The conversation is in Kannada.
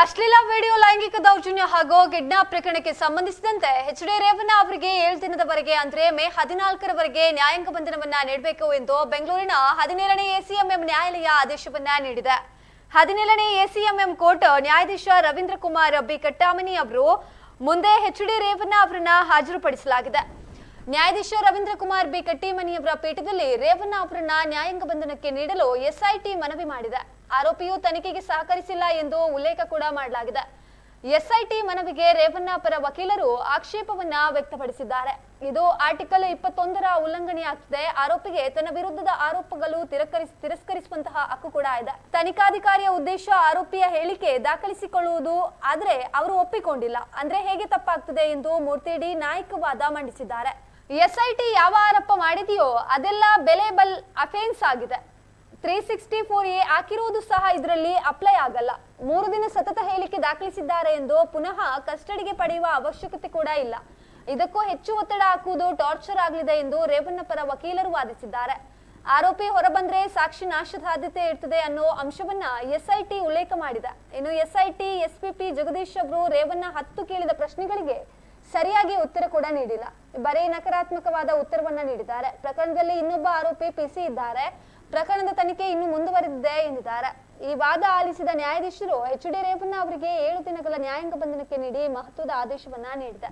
ಅಶ್ಲೀಲ ವಿಡಿಯೋ ಲೈಂಗಿಕ ದೌರ್ಜನ್ಯ ಹಾಗೂ ಕಿಡ್ನಾಪ್ ಪ್ರಕರಣಕ್ಕೆ ಸಂಬಂಧಿಸಿದಂತೆ ಎಚ್.ಡಿ. ರೇವಣ್ಣ ಅವರಿಗೆ 7 ದಿನದವರೆಗೆ ಅಂದ್ರೆ ಮೇ 14ರವರೆಗೆ ನ್ಯಾಯಾಂಗ ಬಂಧನವನ್ನ ನೀಡಬೇಕು ಎಂದು ಬೆಂಗಳೂರಿನ 17ನೇ ಎಸಿಎಂಎಂ ನ್ಯಾಯಾಲಯ ಆದೇಶವನ್ನ ನೀಡಿದೆ. 17ನೇ ಎಸಿಎಂಎಂ ಕೋರ್ಟ್ ನ್ಯಾಯಾಧೀಶ ರವೀಂದ್ರ ಕುಮಾರ್ ಬಿ ಕಟ್ಟಾಮನಿ ಅವರು ಮುಂದೆ ಎಚ್.ಡಿ. ರೇವಣ್ಣ ಅವರನ್ನ ಹಾಜರುಪಡಿಸಲಾಗಿದೆ. ನ್ಯಾಯಾಧೀಶ ರವೀಂದ್ರ ಕುಮಾರ್ ಬಿ ಕಟ್ಟಿಮನಿಯವರ ಪೀಠದಲ್ಲಿ ರೇವಣ್ಣ ಅವರನ್ನ ನ್ಯಾಯಾಂಗ ಬಂಧನಕ್ಕೆ ನೀಡಲು ಎಸ್ಐಟಿ ಮನವಿ ಮಾಡಿದೆ. ಆರೋಪಿಯು ತನಿಖೆಗೆ ಸಹಕರಿಸಿಲ್ಲ ಎಂದು ಉಲ್ಲೇಖ ಕೂಡ ಮಾಡಲಾಗಿದೆ. ಎಸ್ಐಟಿ ಮನವಿಗೆ ರೇವಣ್ಣ ಪರ ವಕೀಲರು ಆಕ್ಷೇಪವನ್ನ ವ್ಯಕ್ತಪಡಿಸಿದ್ದಾರೆ. ಇದು ಆರ್ಟಿಕಲ್ 21ರ ಉಲ್ಲಂಘನೆಯಾಗಿದೆ. ಆರೋಪಿಗೆ ತನ್ನ ವಿರುದ್ಧದ ಆರೋಪಗಳು ತಿರಸ್ಕರಿಸುವಂತಹ ಹಕ್ಕು ಕೂಡ ಇದೆ. ತನಿಖಾಧಿಕಾರಿಯ ಉದ್ದೇಶ ಆರೋಪಿಯ ಹೇಳಿಕೆ ದಾಖಲಿಸಿಕೊಳ್ಳುವುದು, ಆದರೆ ಅವರು ಒಪ್ಪಿಕೊಂಡಿಲ್ಲ ಅಂದ್ರೆ ಹೇಗೆ ತಪ್ಪಾಗ್ತದೆ ಎಂದು ಮೂರ್ತಿ ಡಿ ನಾಯ್ಕ ವಾದ ಮಂಡಿಸಿದ್ದಾರೆ. ಎಸ್ಐಟಿ ಯಾವ ಆರೋಪ ಮಾಡಿದೆಯೋ ಅದೆಲ್ಲ ಬೆಲೆಬಲ್ ಅಫೆನ್ಸ್ ಆಗಿದೆ. 364A ಹಾಕಿರುವುದು ಸಹ ಇದರಲ್ಲಿ ಅಪ್ಲೈ ಆಗಲ್ಲ. 3 ದಿನ ಸತತ ಹೇಳಿಕೆ ದಾಖಲಿಸಿದ್ದಾರೆ ಎಂದು ಪುನಃ ಕಸ್ಟಡಿಗೆ ಪಡೆಯುವ ಅವಶ್ಯಕತೆ ಕೂಡ ಇಲ್ಲ. ಇದಕ್ಕೂ ಹೆಚ್ಚು ಒತ್ತಡ ಹಾಕುವುದು ಟಾರ್ಚರ್ ಆಗಲಿದೆ ಎಂದು ರೇವಣ್ಣ ಪರ ವಕೀಲರು ವಾದಿಸಿದ್ದಾರೆ. ಆರೋಪಿ ಹೊರಬಂದ್ರೆ ಸಾಕ್ಷಿ ನಾಶದ ಸಾಧ್ಯತೆ ಇರ್ತದೆ ಅನ್ನೋ ಅಂಶವನ್ನ ಎಸ್ಐಟಿ ಉಲ್ಲೇಖ ಮಾಡಿದೆ. ಇನ್ನು ಎಸ್ಐಟಿ ಎಸ್ಪಿಪಿ ಜಗದೀಶ್ ಅವರು ರೇವಣ್ಣ 10 ಕೇಳಿದ ಪ್ರಶ್ನೆಗಳಿಗೆ ಸರಿಯಾಗಿ ಉತ್ತರ ಕೂಡ ನೀಡಿಲ್ಲ. ಬರೀ ನಕಾರಾತ್ಮಕವಾದ ಉತ್ತರವನ್ನ ನೀಡಿದ್ದಾರೆ. ಪ್ರಕರಣದಲ್ಲಿ ಇನ್ನೊಬ್ಬ ಆರೋಪಿ ಪಿಸಿ ಇದ್ದಾರೆ. ಪ್ರಕರಣದ ತನಿಖೆ ಇನ್ನು ಮುಂದುವರೆದಿದೆ ಎಂದಿದ್ದಾರೆ. ಈ ವಾದ ಆಲಿಸಿದ ನ್ಯಾಯಾಧೀಶರು ಎಚ್.ಡಿ. ರೇವಣ್ಣ ಅವರಿಗೆ 7 ದಿನಗಳ ನ್ಯಾಯಾಂಗ ಬಂಧನಕ್ಕೆ ನೀಡಿ ಮಹತ್ವದ ಆದೇಶವನ್ನ ನೀಡಿದೆ.